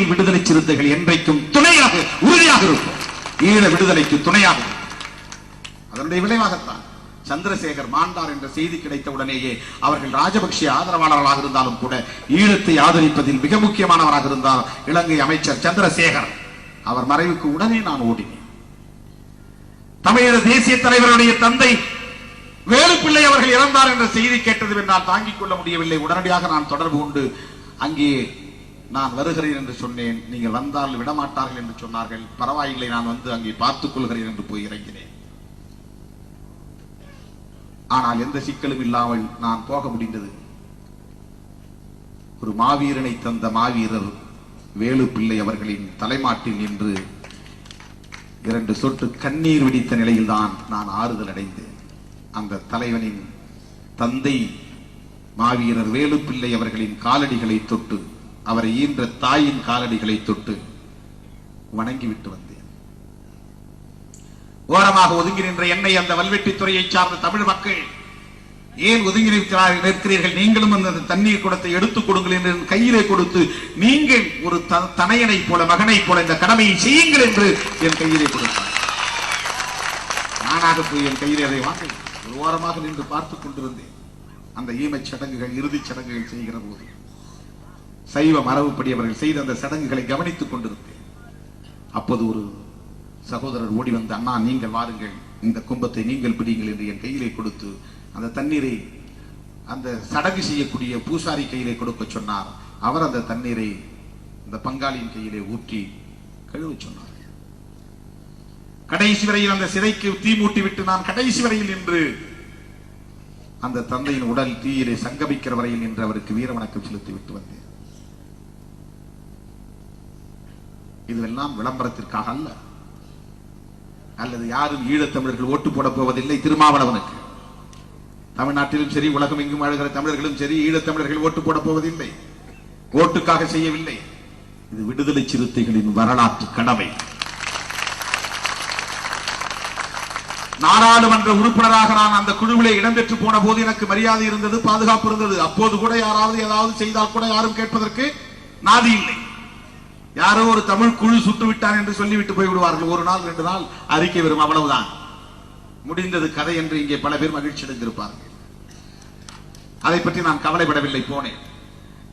விடுதலை சிறுத்தைகள் என்றைக்கும் துணையாக உறுதியாக இருக்கும். ஈழ விடுதலைக்கு துணையாக. அதனுடைய விளைவாகத்தான் சந்திரசேகர் மாண்டார் என்ற செய்தி கிடைத்த உடனேயே அவர்கள் ராஜபக்ஷ ஆதரவாளர்களாக இருந்தாலும் கூட ஈழத்தை ஆதரிப்பதில் மிக முக்கியமானவராக இருந்தார் இலங்கை அமைச்சர் சந்திரசேகர். அவர் மறைவுக்கு உடனே நான் ஓடினேன். தமிழக தேசிய தலைவருடைய தந்தை வேலுப்பிள்ளை அவர்கள் இறந்தார் என்ற செய்தி கேட்டது என்றால் தாங்கிக் கொள்ள முடியவில்லை. உடனடியாக நான் தொடர்பு கொண்டு அங்கே நான் வருகிறேன் என்று சொன்னேன். நீங்கள் வந்தால் விடமாட்டார்கள் என்று சொன்னார்கள். பரவாயில்லை, நான் வந்து அங்கே பார்த்துக் கொள்கிறேன் என்று போய் இறங்கினேன். ஆனால் எந்த சிக்கலும் இல்லாமல் நான் போக முடிந்தது. ஒரு மாவீரனை தந்த மாவீரர் வேலுப்பிள்ளை அவர்களின் தலைமாட்டில் நின்று 2 சொட்டு கண்ணீர் வெடித்த நிலையில்தான் நான் ஆறுதல் அடைந்தேன். அந்த தலைவனின் தந்தை மாவீரர் வேலுப்பிள்ளை அவர்களின் காலடிகளை தொட்டு, அவரை ஈன்ற தாயின் காலடிகளை தொட்டு வணங்கிவிட்டு வந்தேன். ஓரமாக ஒதுங்கி நின்ற என்னை அந்த வல்வெட்டித்துறையை சார்ந்த தமிழ் மக்கள் ஏன் ஒதுங்கி நிற்கிறீர்கள், நீங்களும் அந்த தண்ணீர் குடத்தை எடுத்துக் கொடுங்கள் என்று கையிலே கொடுத்து, நீங்கள் ஒரு தனையனை போல மகனை போல இந்த கடமையை செய்யுங்கள் என்று என் கையிலே கொடுத்தார். நானாக போய் என் கையிலே அதை வாங்க ஒரு ஓரமாக நின்று பார்த்துக் கொண்டிருந்தேன். அந்த ஈமச் சடங்குகள், இறுதிச் சடங்குகள் செய்கிற போது சைவ மரபுப்படி அவர்கள் செய்த அந்த சடங்குகளை கவனித்துக் கொண்டிருந்தேன். அப்போது ஒரு சகோதரர் ஓடி வந்து, அண்ணா நீங்கள் வாருங்கள், இந்த கும்பத்தை நீங்கள் பிடிங்கள் என்று என் கையிலே கொடுத்து அந்த தண்ணீரை அந்த சடங்கு செய்யக்கூடிய பூசாரி கையிலே கொடுக்க சொன்னார். அவர் அந்த தண்ணீரை அந்த பங்காளியின் கையிலே ஊற்றி கழுவ சொன்னார். கடைசி வரையில் அந்த சிறைக்கு தீ மூட்டி விட்டு நான் கடைசி வரையில் நின்று அந்த தந்தையின் உடல் தீயிலே சங்கமிக்கிற வரையில் நின்று அவருக்கு வீர வணக்கம் செலுத்தி விட்டு வந்தேன். இதுவெல்லாம் விளம்பரத்திற்காக அல்ல, அல்லது யாரும் ஈழத்தமிழர்கள் ஓட்டு போட போவதில்லை திருமாவளவனுக்கு. தமிழ்நாட்டிலும் சரி, உலகம் எங்கும் வாழ்கிற தமிழர்களும் சரி, ஈழத்தமிழர்கள் ஓட்டு போட போவதில்லை, ஓட்டுக்காக செய்யவில்லை. இது விடுதலை சிறுத்தைகளின் வரலாற்று கடமை. நாடாளுமன்ற உறுப்பினராக நான் அந்த குழுவிலே இடம்பெற்று போன போது எனக்கு மரியாதை இருந்தது, பாதுகாப்பு இருந்தது. அப்போது கூட யாராவது ஏதாவது செய்தால் கூட யாரும் கேட்பதற்கு நாதி இல்லை. யாரோ ஒரு தமிழ் குழு சுட்டு விட்டான் என்று சொல்லிவிட்டு போய் விடுவார்கள். 1 நாள் 2 நாள் அறிக்கை வரும், அவ்வளவுதான், முடிந்தது கதை என்று இங்கே பல பேர் மகிழ்ச்சி அடைந்திருப்பார்கள். அதை பற்றி நான் கவலைப்படவில்லை, போனேன்.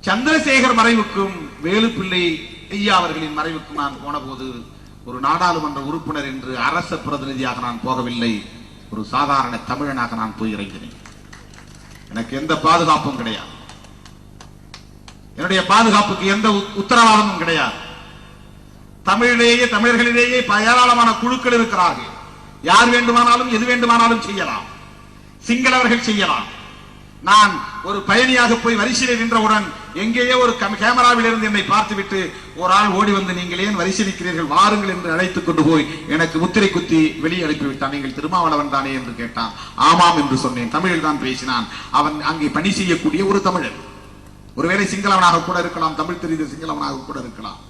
சந்திரசேகர் மறைவுக்கும் வேலுப்பிள்ளை ஐயா அவர்களின் மறைவுக்கும் நான் போன போது ஒரு நாடாளுமன்ற உறுப்பினர் என்று அரச பிரதிநிதியாக நான் போகவில்லை, ஒரு சாதாரண தமிழனாக நான் போய் இறங்கினேன். எனக்கு எந்த பாதுகாப்பும் கிடையாது, என்னுடைய பாதுகாப்புக்கு எந்த உத்தரவாதமும் கிடையாது. தமிழிலேயே தமிழர்களிலேயே ஏராளமான குழுக்கள் இருக்கிறார்கள். யார் வேண்டுமானாலும் எது வேண்டுமானாலும் செய்யலாம், சிங்களவர்கள் செய்யலாம். நான் ஒரு பயணியாக போய் வரிசையில் நின்றவுடன் எங்கேயோ ஒரு கேமராவில் இருந்து என்னை பார்த்துவிட்டு ஒரு ஆள் ஓடி வந்து, நீங்கள் ஏன் வரிசை நிற்கிறீர்கள், வாருங்கள் என்று அழைத்துக் கொண்டு போய் எனக்கு முத்திரை குத்தி வெளியே அனுப்பிவிட்டான். நீங்கள் திருமாவளவன் தானே என்று கேட்டான். ஆமாம் என்று சொன்னேன். தமிழில் தான் பேசினான். அவன் அங்கே பணி செய்யக்கூடிய ஒரு தமிழன், ஒருவேளை சிங்களவனாக கூட இருக்கலாம், தமிழ் தெரிந்த சிங்களவனாக கூட இருக்கலாம்.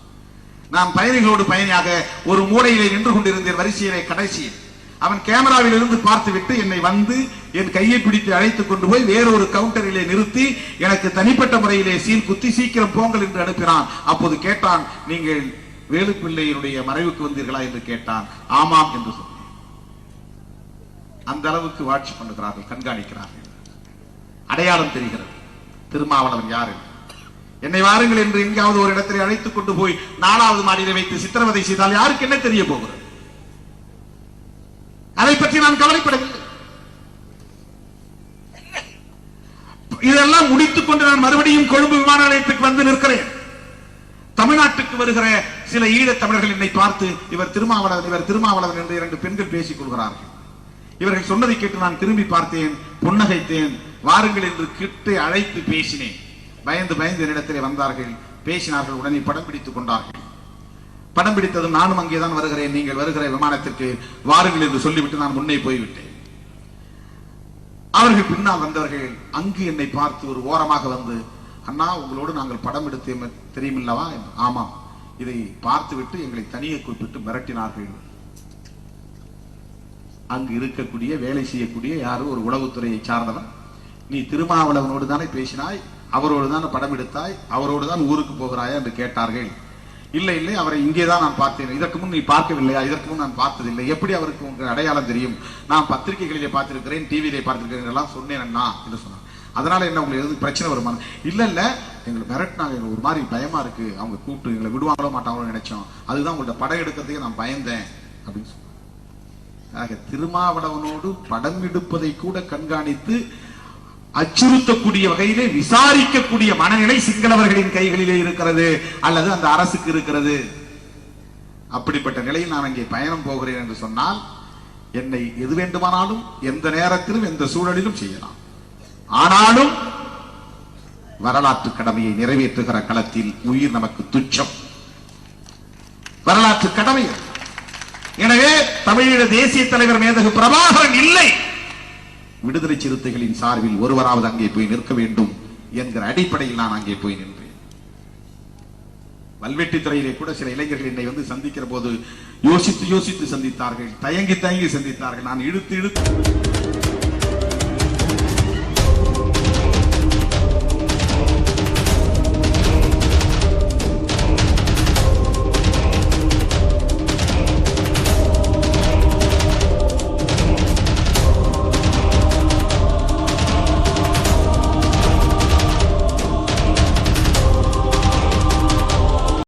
நான் பயணிகளோடு பயணியாக ஒரு மூலையிலே நின்று கொண்டிருந்தேன், வரிசையிலே கடைசியில். அவன் கேமராவில் இருந்து பார்த்துவிட்டு என்னை வந்து என் கையை பிடித்து அழைத்துக் கொண்டு போய் வேறொரு கவுண்டரிலே நிறுத்தி எனக்கு தனிப்பட்ட முறையிலே சீல் குத்தி சீக்கிரம் போங்கள் என்று அனுப்பினான். அப்போது கேட்டான், நீங்கள் வேலுப்பிள்ளையினுடைய மறைவுக்கு வந்தீர்களா என்று கேட்டான். ஆமாம் என்று சொன்னேன். அந்த அளவுக்கு வாட்ச் பண்ணுகிறார்கள், கண்காணிக்கிறார்கள். அடையாளம் தெரிகிறது திருமாவளவன் யாரு. என்னை வாருங்கள் என்று எங்காவது ஒரு இடத்தில் அழைத்துக் கொண்டு போய் 4வது மாடியிலே வைத்து சித்திரவதை செய்தால் யாருக்கு என்ன தெரிய போகிறது? அதை பற்றி நான் கவலைப்படவில்லை. இதெல்லாம் முடித்துக் கொண்டு நான் மறுபடியும் கொழும்பு விமான நிலையத்துக்கு வந்து நிற்கிறேன். தமிழ்நாட்டுக்கு வருகிற சில ஈழத் தமிழர்கள் என்னை பார்த்து, இவர் திருமாவளவன், இவர் திருமாவளவன் என்று 2 பெண்கள் பேசிக் கொள்கிறார்கள். இவர்கள் சொன்னதை கேட்டு நான் திரும்பி பார்த்தேன், புன்னகைத்தேன். வாருங்கள் என்று கிட்டு அழைத்து பேசினேன். பயந்து பயந்து என்னிடத்திலே வந்தார்கள், பேசினார்கள். உடனே படம் பிடித்துக் கொண்டார்கள். படம் பிடித்ததும் நானும் அங்கேதான் வருகிறேன், நீங்கள் வருகிற விமானத்திற்கு வாருங்கள் என்று சொல்லிவிட்டு நான் முன்னே போய்விட்டேன். அவர்கள் பின்னால் வந்தவர்கள் அங்கு என்னை பார்த்து ஒரு ஓரமாக வந்து, அண்ணா உங்களோடு நாங்கள் படம் எடுத்து தெரியுமில்லவா? ஆமாம். இதை பார்த்துவிட்டு எங்களை தனியே குறிப்பிட்டு மிரட்டினார்கள். அங்கு இருக்கக்கூடிய வேலை செய்யக்கூடிய யாரோ ஒரு உளவுத்துறையை சார்ந்தவன், நீ திருமாவளவனோடு தானே பேசினாய், அவரோடு தான் படம் எடுத்தாய், அவரோடு தான் ஊருக்கு போகிறாயா என்று கேட்டார்கள். இல்லை இல்லை, அவரை இங்கேதான் நான் பார்த்தேன். இதற்கு முன் நீ பார்க்கவில்லையா? இதற்கு முன் நான் பார்த்ததில்லை. எப்படி அவருக்கு உங்க அடையாளம் தெரியும்? நான் பத்திரிகைகளிலே பார்த்திருக்கிறேன், டிவியிலே பார்த்திருக்கிறேன் எல்லாம் சொன்னேன் என்று சொன்னார். அதனால என்ன உங்களுக்கு எதுவும் பிரச்சனை வருமா? இல்ல இல்ல, எங்களை மிரட்டினாங்க, எங்களுக்கு ஒரு மாதிரி பயமா இருக்கு, அவங்க கூப்பிட்டு எங்களை விடுவாங்களோ மாட்டாங்களோ நினைச்சோம், அதுதான் உங்கள்ட்ட படம் எடுக்கிறதுக்கு நான் பயந்தேன் அப்படின்னு சொன்னாங்க. திருமாவளவனோடு படம் எடுப்பதை கூட கண்காணித்து அச்சுறுத்தக்கூடிய வகையிலே விசாரிக்கக்கூடிய மனநிலை சிங்களவர்களின் கைகளிலே இருக்கிறது, அல்லது அந்த அரசுக்கு இருக்கிறது. அப்படிப்பட்ட நிலையில் நான் அங்கே பயணம் போகிறேன் என்று சொன்னால் என்னை எது வேண்டுமானாலும் எந்த நேரத்திலும் எந்த சூழலிலும் செய்யலாம். ஆனாலும் வரலாற்று கடமையை நிறைவேற்றுகிற களத்தில் உயிர் நமக்கு துச்சம். வரலாற்று கடமை. எனவே தமிழீழ தேசிய தலைவர் மேதகு பிரபாகரன் இல்லை, விடுதலை சிறுத்தைகளின் சார்பில் ஒருவராவது அங்கே போய் நிற்க வேண்டும் என்கிற அடிப்படையில் நான் அங்கே போய் நின்றேன். வல்வெட்டித்துறையிலே கூட சில இளைஞர்கள் என்னை வந்து சந்திக்கிற போது யோசித்து யோசித்து சந்தித்தார்கள், தயங்கி தயங்கி சந்தித்தார்கள். நான் இழுத்து